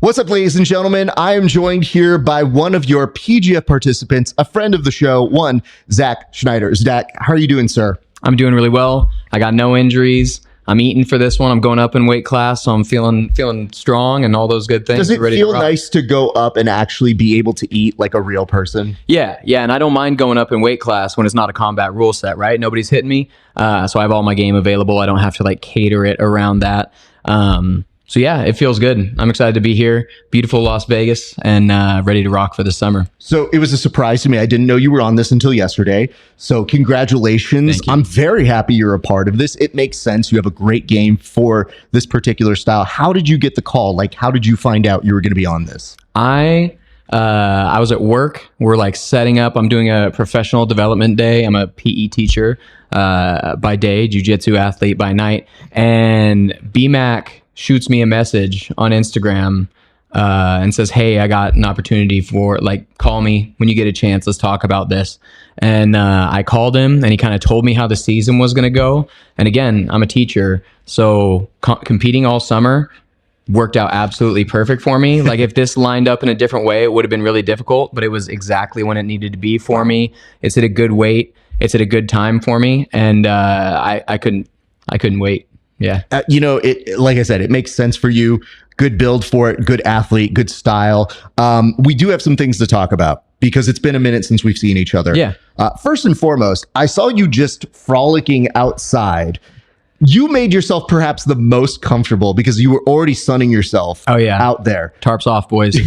What's up, ladies and gentlemen? I am joined here by one of your PGF participants, a friend of the show, Zack Schneider. Zack, how are you doing, sir? I'm doing really well. I got no injuries. I'm eating for this one. I'm going up in weight class, so I'm feeling strong and all those good things. Does it feel nice to go up and actually be able to eat like a real person? Yeah, and I don't mind going up in weight class when it's not a combat rule set, right? Nobody's hitting me, so I have all my game available. I don't have to like cater it around that. So yeah, it feels good. I'm excited to be here. Beautiful Las Vegas and ready to rock for the summer. So it was a surprise to me. I didn't know you were on this until yesterday. So congratulations. I'm very happy you're a part of this. It makes sense. You have a great game for this particular style. How did you get the call? Like, how did you find out you were going to be on this? I was at work. We're like setting up. I'm doing a professional development day. I'm a PE teacher by day, Jiu-Jitsu athlete by night. And BMAC shoots me a message on Instagram and says, hey, I got an opportunity for, like, call me when you get a chance. Let's talk about this. And I called him and he kind of told me how the season was going to go. And again, I'm a teacher. So competing all summer worked out absolutely perfect for me. Like if this lined up in a different way, it would have been really difficult, but it was exactly when it needed to be for me. It's at a good weight. It's at a good time for me. And I couldn't wait. Yeah. Like I said, it makes sense for you. Good build for it. Good athlete, good style. We do have some things to talk about because it's been a minute since we've seen each other. Yeah. First and foremost, I saw you just frolicking outside. You made yourself perhaps the most comfortable because you were already sunning yourself out there. Tarps off, boys.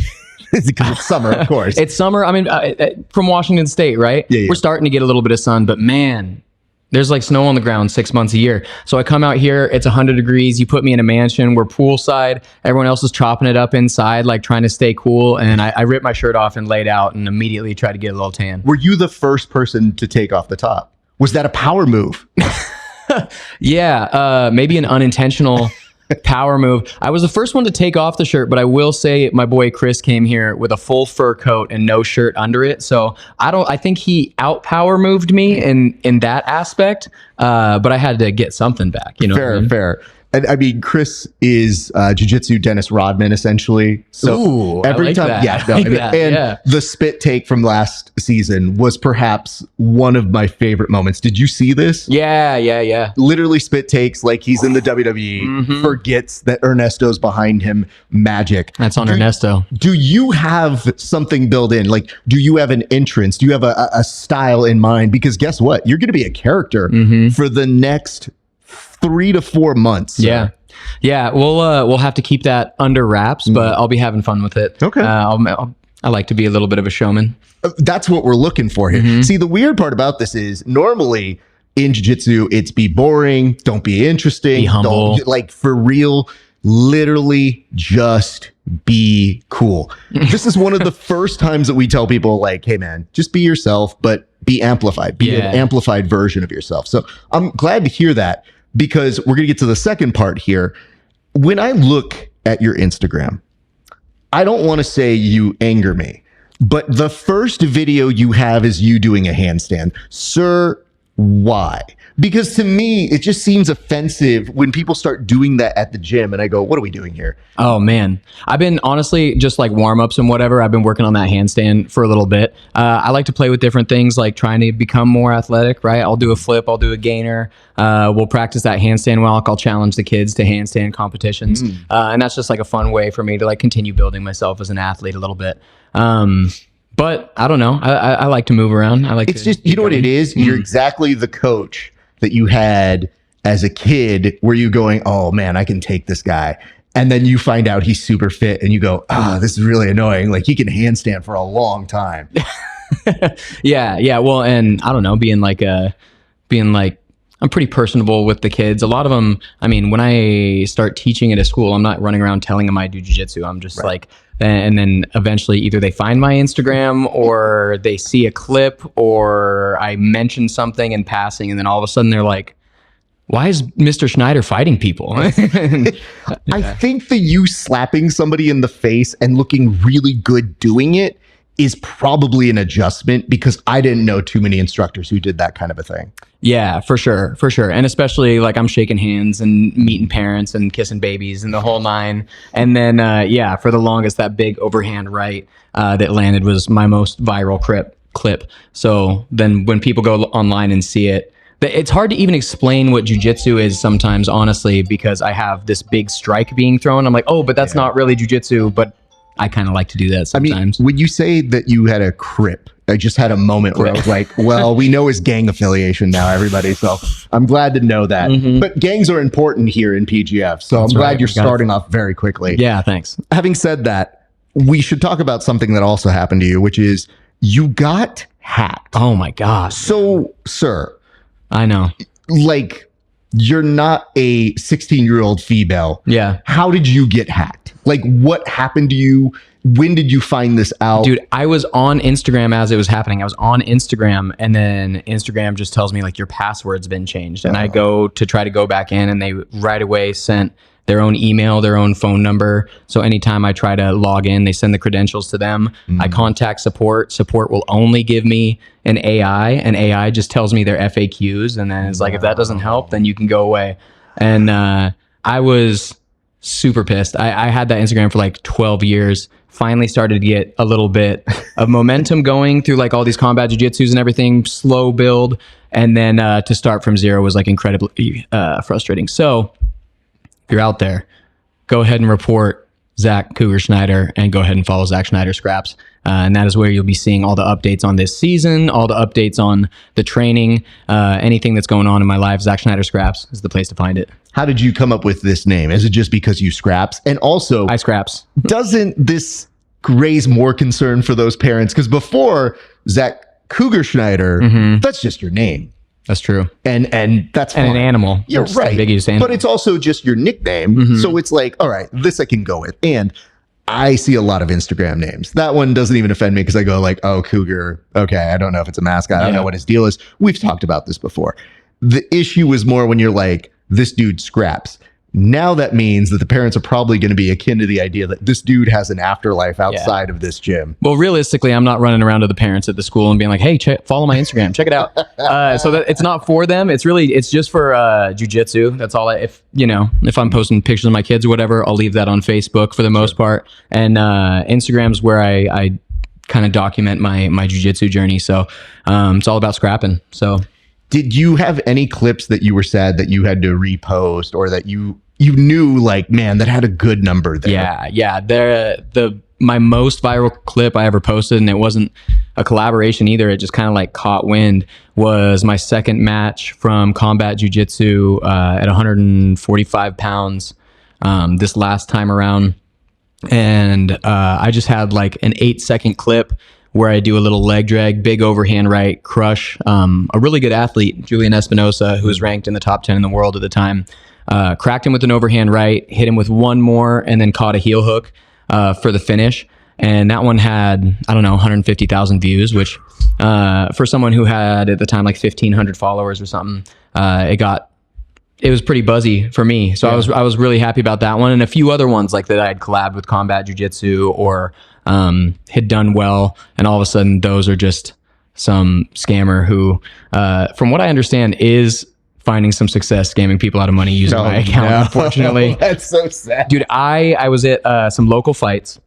Because it's summer, of course. It's summer. I mean, from Washington State, right? Yeah. We're starting to get a little bit of sun, but man, there's like snow on the ground 6 months a year. So I come out here, it's 100 degrees. You put me in a mansion. We're poolside. Everyone else is chopping it up inside, like trying to stay cool. And I ripped my shirt off and laid out and immediately tried to get a little tan. Were you the first person to take off the top? Was that a power move? Yeah, maybe an unintentional power move. I was the first one to take off the shirt, but I will say my boy Chris came here with a full fur coat and no shirt under it. So I think he out power moved me in that aspect. But I had to get something back. You know, fair. And I mean, Chris is Jiu-Jitsu Dennis Rodman, essentially. So every like time, that. The spit take from last season was perhaps one of my favorite moments. Did you see this? Yeah. Literally spit takes like he's in the WWE, forgets that Ernesto's behind him. Magic. That's on Ernesto. Do you have something built in? Like, do you have an entrance? Do you have a style in mind? Because guess what? You're going to be a character for the next 3 to 4 months. So. Yeah. We'll have to keep that under wraps, but I'll be having fun with it. Okay. I like to be a little bit of a showman. That's what we're looking for here. See, the weird part about this is normally in jiu-jitsu, it's be boring, don't be interesting, be humble. Like for real, literally just be cool. This is one of the first times that we tell people like, hey man, just be yourself, but be amplified, be an amplified version of yourself. So I'm glad to hear that. Because we're going to get to the second part here. When I look at your Instagram, I don't want to say you anger me, but the first video you have is you doing a handstand. Sir, why? Because to me, it just seems offensive when people start doing that at the gym and I go, what are we doing here? Oh man. I've been honestly just like warm-ups and whatever. I've been working on that handstand for a little bit. I like to play with different things, like trying to become more athletic, right? I'll do a flip, I'll do a gainer. We'll practice that handstand walk. I'll challenge the kids to handstand competitions. And that's just like a fun way for me to like continue building myself as an athlete a little bit. But I don't know. I like to move around. It's just, you know what it is? You're exactly the coach that you had as a kid where you going, oh man, I can take this guy. And then you find out he's super fit and you go, this is really annoying. Like he can handstand for a long time. Yeah. Well, and I don't know, being like, I'm pretty personable with the kids. A lot of them, I mean, when I start teaching at a school, I'm not running around telling them I do jiu-jitsu. I'm just like, and then eventually either they find my Instagram or they see a clip or I mention something in passing. And then all of a sudden they're like, why is Mr. Schneider fighting people? I think that you slapping somebody in the face and looking really good doing it is probably an adjustment because I didn't know too many instructors who did that kind of a thing. Yeah, for sure. And especially like I'm shaking hands and meeting parents and kissing babies and the whole nine. And then, for the longest, that big overhand right that landed was my most viral clip. So then when people go online and see it, it's hard to even explain what jiu-jitsu is sometimes, honestly, because I have this big strike being thrown. I'm like, oh, but that's not really jiu-jitsu, but I kind of like to do that sometimes. I mean, when you say that you had a crip, I just had a moment where I was like, well, we know his gang affiliation now, everybody. So I'm glad to know that. Mm-hmm. But gangs are important here in PGF. So I'm glad you're starting off very quickly. Yeah, thanks. Having said that, we should talk about something that also happened to you, which is you got hacked. Oh my God. So, sir. I know. Like, you're not a 16-year-old female. Yeah. How did you get hacked? Like, what happened to you? When did you find this out? Dude, I was on Instagram as it was happening. I was on Instagram, and then Instagram just tells me, like, your password's been changed. And I go to try to go back in, and they right away sent their own email, their own phone number. So anytime I try to log in, they send the credentials to them. I contact support. Support will only give me an AI, and AI just tells me their FAQs. And then it's like, if that doesn't help, then you can go away. And I was super pissed. I had that Instagram for like 12 years. Finally started to get a little bit of momentum going through like all these combat jiu-jitsus and everything, slow build. And then to start from zero was like incredibly frustrating. So if you're out there, go ahead and report Zack Cougar Schneider and go ahead and follow Zack Schneider Scraps. And that is where you'll be seeing all the updates on this season, all the updates on the training, anything that's going on in my life. Zack Schneider Scraps is the place to find it. How did you come up with this name? Is it just because you scraps? And also, I scraps. Doesn't this raise more concern for those parents? Because before Zack Cougar Schneider, that's just your name. That's true. And that's fine. And an animal. You're right. But it's also just your nickname. So it's like, all right, this I can go with. And I see a lot of Instagram names. That one doesn't even offend me because I go like, oh, Cougar. Okay, I don't know if it's a mascot. I don't know what his deal is. We've talked about this before. The issue is more when you're like, this dude scraps. Now that means that the parents are probably going to be akin to the idea that this dude has an afterlife outside of this gym. Well, realistically, I'm not running around to the parents at the school and being like, hey, follow my Instagram, check it out. So that it's not for them. It's just for jiu-jitsu. That's all. If I'm posting pictures of my kids or whatever, I'll leave that on Facebook for the most part. And Instagram's where I kind of document my jiu-jitsu journey. So it's all about scrapping. So did you have any clips that you were sad that you had to repost or that you knew like, man, that had a good number there? Yeah. My most viral clip I ever posted, and it wasn't a collaboration either, it just kind of like caught wind, was my second match from combat jiu-jitsu at 145 pounds this last time around. And I just had like an 8-second clip where I do a little leg drag, big overhand right, crush a really good athlete, Julian Espinosa, who was ranked in the top 10 in the world at the time. Cracked him with an overhand right, hit him with one more, and then caught a heel hook for the finish. And that one had, 150,000 views, which for someone who had at the time like 1,500 followers or something, it was pretty buzzy for me. So I was really happy about that one, and a few other ones like that I had collabed with Combat Jiu-Jitsu or had done well, and all of a sudden those are just some scammer who, from what I understand, is finding some success scamming people out of money using my account. Unfortunately, that's so sad, dude. I was at some local fights,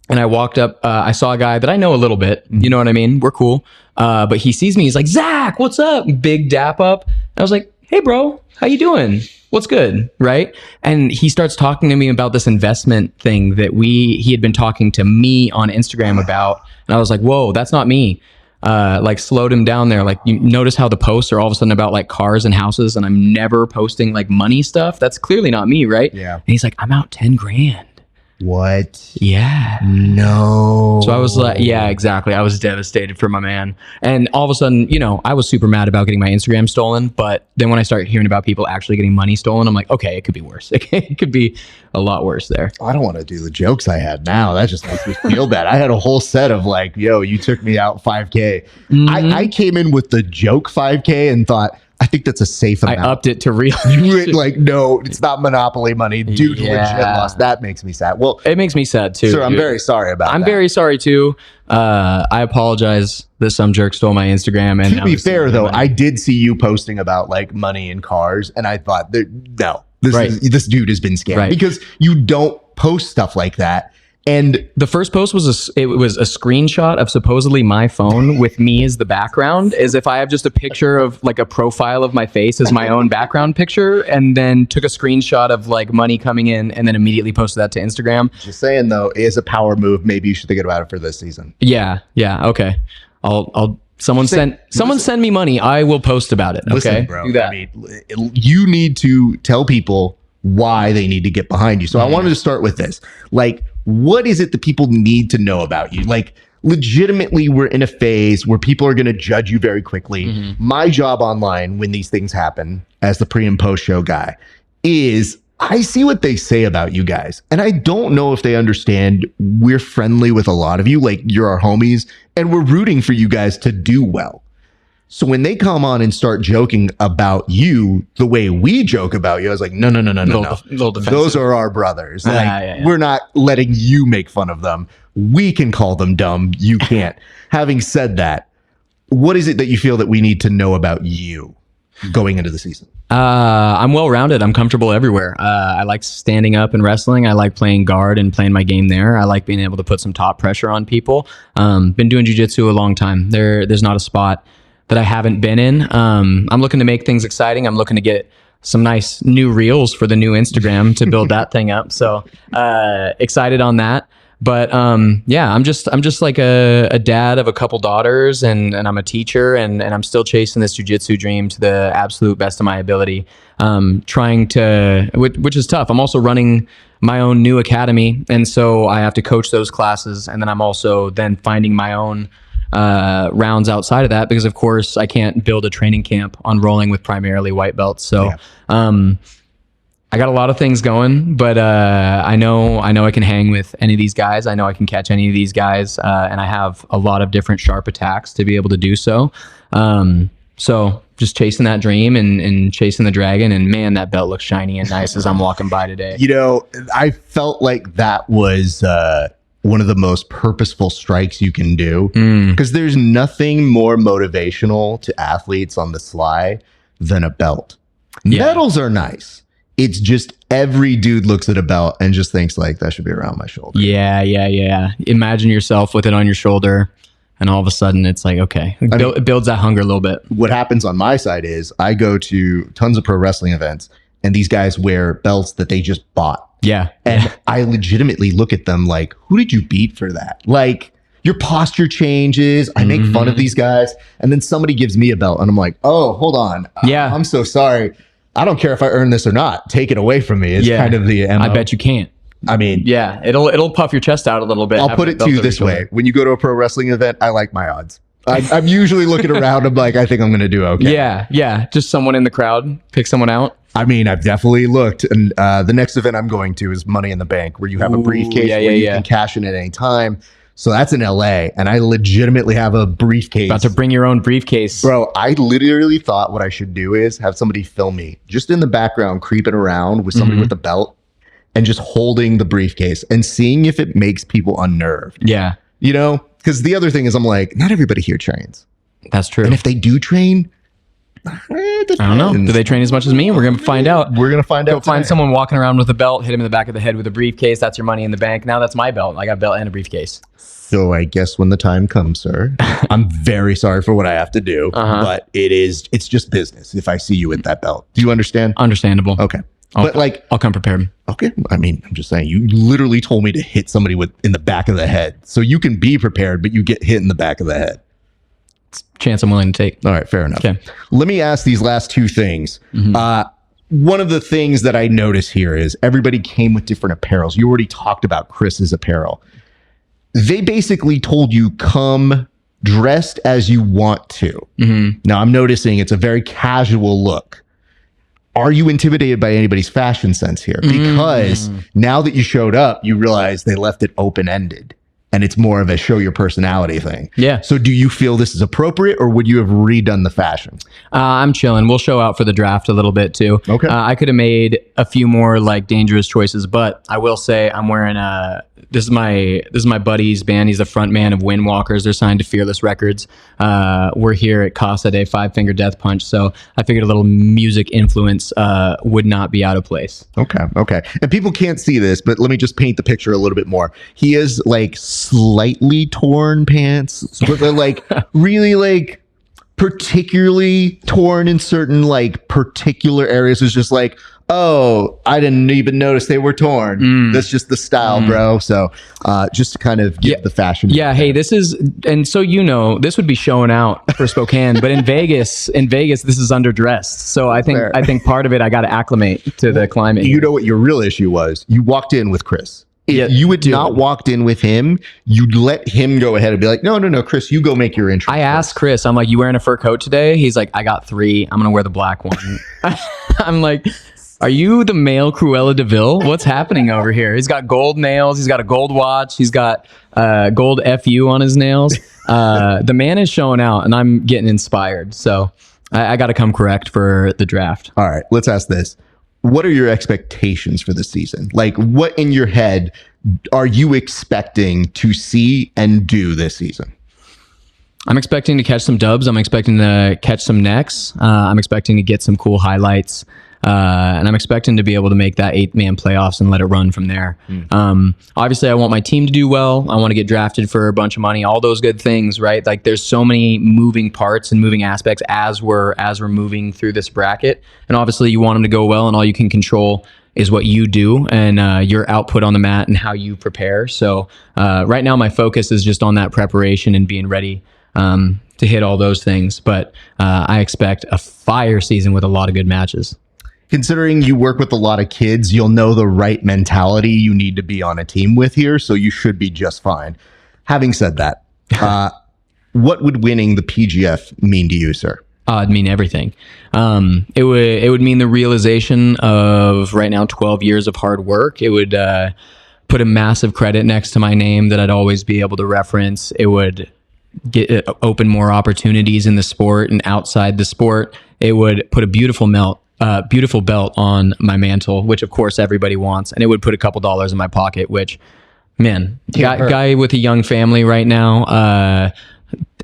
and I walked up. I saw a guy that I know a little bit. You know what I mean? We're cool. But he sees me. He's like, Zack, what's up? Big dap up. And I was like, hey, bro, how you doing? What's good? Right? And he starts talking to me about this investment thing that he had been talking to me on Instagram about. And I was like, whoa, that's not me. Like slowed him down there. Like, you notice how the posts are all of a sudden about like cars and houses, and I'm never posting like money stuff. That's clearly not me, right? Yeah. And he's like, I'm out 10 grand. What? Yeah. No. So I was like, yeah, exactly. I was devastated for my man. And all of a sudden, I was super mad about getting my Instagram stolen. But then when I start hearing about people actually getting money stolen, I'm like, okay, it could be worse. It could be a lot worse there. I don't want to do the jokes I had now. That just makes me feel bad. I had a whole set of like, yo, you took me out 5K. I came in with the joke 5K and thought, I think that's a safe I amount. upped it to real. Like, no, it's not Monopoly money. Dude, legit lost. That makes me sad. Well, It makes me sad too. sir, I'm very sorry about that. I'm very sorry too. I apologize that some jerk stole my Instagram. And To be fair, though, I did see you posting about like money and cars, and I thought that no, this dude has been scammed because you don't post stuff like that. And the first post was it was a screenshot of supposedly my phone with me as the background, as if I have just a picture of like a profile of my face as my own background picture, and then took a screenshot of like money coming in, and then immediately posted that to Instagram. Just saying though, it is a power move. Maybe you should think about it for this season. Yeah, okay. I'll someone send me money. I will post about it. Okay, listen, bro. Do that. I mean, you need to tell people why they need to get behind you. So I wanted to start with this. Like, what is it that people need to know about you? Like, legitimately, we're in a phase where people are going to judge you very quickly. My job online when these things happen as the pre and post show guy is I see what they say about you guys. And I don't know if they understand we're friendly with a lot of you. Like, you're our homies and we're rooting for you guys to do well. So when they come on and start joking about you the way we joke about you, I was like, no. Those are our brothers. Like, we're not letting you make fun of them. We can call them dumb. You can't. Having said that, what is it that you feel that we need to know about you going into the season? I'm well-rounded. I'm comfortable everywhere. I like standing up and wrestling. I like playing guard and playing my game there. I like being able to put some top pressure on people. Been doing jiu-jitsu a long time. There's not a spot that I haven't been in. I'm looking to make things exciting. I'm looking to get some nice new reels for the new Instagram to build that thing up. So excited on that. But yeah, I'm just like a dad of a couple daughters, and I'm a teacher, and I'm still chasing this jiu-jitsu dream to the absolute best of my ability. Trying to, which is tough. I'm also running my own new academy, and so I have to coach those classes, and then I'm also then finding my own rounds outside of that, because of course I can't build a training camp on rolling with primarily white belts. So I got a lot of things going, but I know I can hang with any of these guys. I know I can catch any of these guys, and I have a lot of different sharp attacks to be able to do so. So just chasing that dream and chasing the dragon, and man, that belt looks shiny and nice as I'm walking by today. You know, I felt like that was one of the most purposeful strikes you can do, because there's nothing more motivational to athletes on the sly than a belt. Medals are nice. It's just every dude looks at a belt and just thinks like, that should be around my shoulder. Yeah. Imagine yourself with it on your shoulder, and all of a sudden it's like, okay, it builds that hunger a little bit. What happens on my side is I go to tons of pro wrestling events, and these guys wear belts that they just bought. And I legitimately look at them like, who did you beat for that? Like, your posture changes. I make fun of these guys, and then somebody gives me a belt, and I'm like, oh, hold on. I'm so sorry. I don't care if I earn this or not. Take it away from me. It's kind of the MO. I bet you can't. I mean, it'll puff your chest out a little bit. I'll put it to you this way. When you go to a pro wrestling event, I like my odds. I'm usually looking around. I'm like, I think I'm going to do okay. Yeah. Just someone in the crowd, pick someone out. I mean, I've definitely looked. And the next event I'm going to is Money in the Bank, where you have a briefcase where you can cash in at any time. So that's in LA, and I legitimately have a briefcase. About to bring your own briefcase. Bro, I literally thought what I should do is have somebody film me just in the background, creeping around with somebody with a belt and just holding the briefcase and seeing if it makes people unnerved. Yeah. You know, because the other thing is, I'm like, not everybody here trains. That's true. And if they do train, I don't know. Do they train as much as me? We're going to find out. We're going to find out. Go find someone walking around with a belt, hit him in the back of the head with a briefcase. That's your Money in the Bank. Now that's my belt. I got a belt and a briefcase. So I guess when the time comes, sir, I'm very sorry for what I have to do, but it's just business if I see you with that belt. Do you understand? Understandable. Okay. I'll come prepared. Okay. I mean, I'm just saying, you literally told me to hit somebody in the back of the head. So you can be prepared, but you get hit in the back of the head. It's a chance I'm willing to take. All right. Fair enough. Okay. Let me ask these last two things. One of the things that I notice here is everybody came with different apparels. You already talked about Chris's apparel. They basically told you, come dressed as you want to. Now I'm noticing it's a very casual look. Are you intimidated by anybody's fashion sense here? Because now that you showed up, you realize they left it open-ended. and it's more of a show your personality thing. Yeah. So do you feel this is appropriate, or would you have redone the fashion? I'm chilling. We'll show out for the draft a little bit too. Okay. I could have made a few more like dangerous choices, but I will say I'm wearing this is my buddy's band. He's the front man of Windwalkers. They're signed to Fearless Records. We're here at Casa de Five Finger Death Punch, so I figured a little music influence would not be out of place. Okay. And people can't see this, but let me just paint the picture a little bit more. He has like slightly torn pants, but they're like really like particularly torn in certain like particular areas. It's just like, oh, I didn't even notice they were torn. That's just the style, bro. So just to kind of get the fashion. Yeah. Hey, this is, and so, this would be showing out for Spokane, but in Vegas, this is underdressed. So I think part of it, I got to acclimate to the climate. You know what your real issue was? You walked in with Chris. If you had not walked in with him, you'd let him go ahead and be like, no, Chris, you go make your intro. I asked Chris, I'm like, you wearing a fur coat today? He's like, I got 3. I'm going to wear the black one. I'm like, are you the male Cruella de Vil? What's happening over here? He's got gold nails. He's got a gold watch. He's got gold FU on his nails. The man is showing out, and I'm getting inspired. So I got to come correct for the draft. All right, let's ask this. What are your expectations for the season? Like, what in your head are you expecting to see and do this season? I'm expecting to catch some dubs. I'm expecting to catch some necks. I'm expecting to get some cool highlights. And I'm expecting to be able to make that 8-man playoffs and let it run from there. Obviously, I want my team to do well. I want to get drafted for a bunch of money, all those good things, right? Like there's so many moving parts and moving aspects as we're moving through this bracket. And obviously, you want them to go well, and all you can control is what you do and your output on the mat and how you prepare. So right now, my focus is just on that preparation and being ready to hit all those things. But I expect a fire season with a lot of good matches. Considering you work with a lot of kids, you'll know the right mentality you need to be on a team with here, so you should be just fine. Having said that, what would winning the PGF mean to you, sir? It'd mean everything. It would mean the realization of right now 12 years of hard work. It would put a massive credit next to my name that I'd always be able to reference. It would open more opportunities in the sport and outside the sport. It would put a beautiful belt on my mantle, which of course everybody wants, and it would put a couple dollars in my pocket, which, man, guy with a young family right now.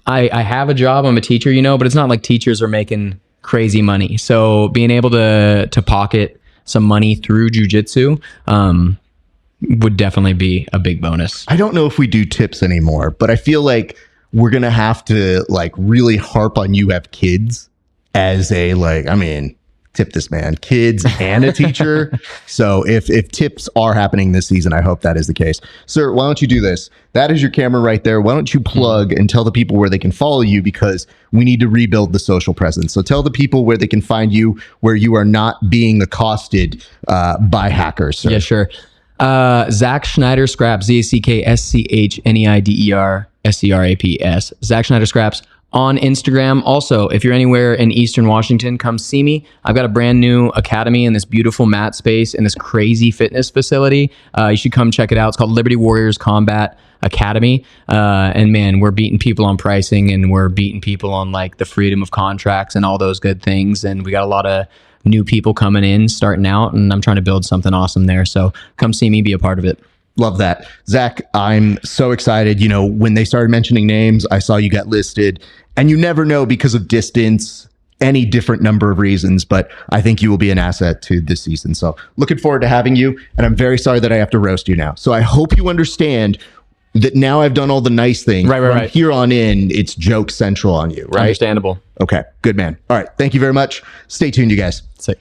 I have a job. I'm a teacher, but it's not like teachers are making crazy money. So being able to pocket some money through jiu-jitsu would definitely be a big bonus. I don't know if we do tips anymore, but I feel like we're going to have to like really harp on you have kids as a tip this man, kids and a teacher. So if tips are happening this season, I hope that is the case. Sir, why don't you do this? That is your camera right there. Why don't you plug and tell the people where they can follow you, because we need to rebuild the social presence. So tell the people where they can find you, where you are not being accosted by hackers, sir. Yeah, sure. Zack Schneider Scraps, ZackSchneider SCraps. Zack Schneider Scraps on Instagram. Also, if you're anywhere in Eastern Washington, come see me. I've got a brand new academy in this beautiful mat space in this crazy fitness facility. You should come check it out. It's called Liberty Warriors Combat Academy. And man, we're beating people on pricing, and we're beating people on like the freedom of contracts and all those good things. And we got a lot of new people coming in, starting out, and I'm trying to build something awesome there. So come see me, be a part of it. Love that. Zack, I'm so excited. When they started mentioning names, I saw you got listed, and you never know, because of distance, any different number of reasons, but I think you will be an asset to this season. So looking forward to having you, and I'm very sorry that I have to roast you now. So I hope you understand that now I've done all the nice things. Right. From here on in, it's joke central on you, right? Understandable. Okay, good man. All right, thank you very much. Stay tuned, you guys. Sick.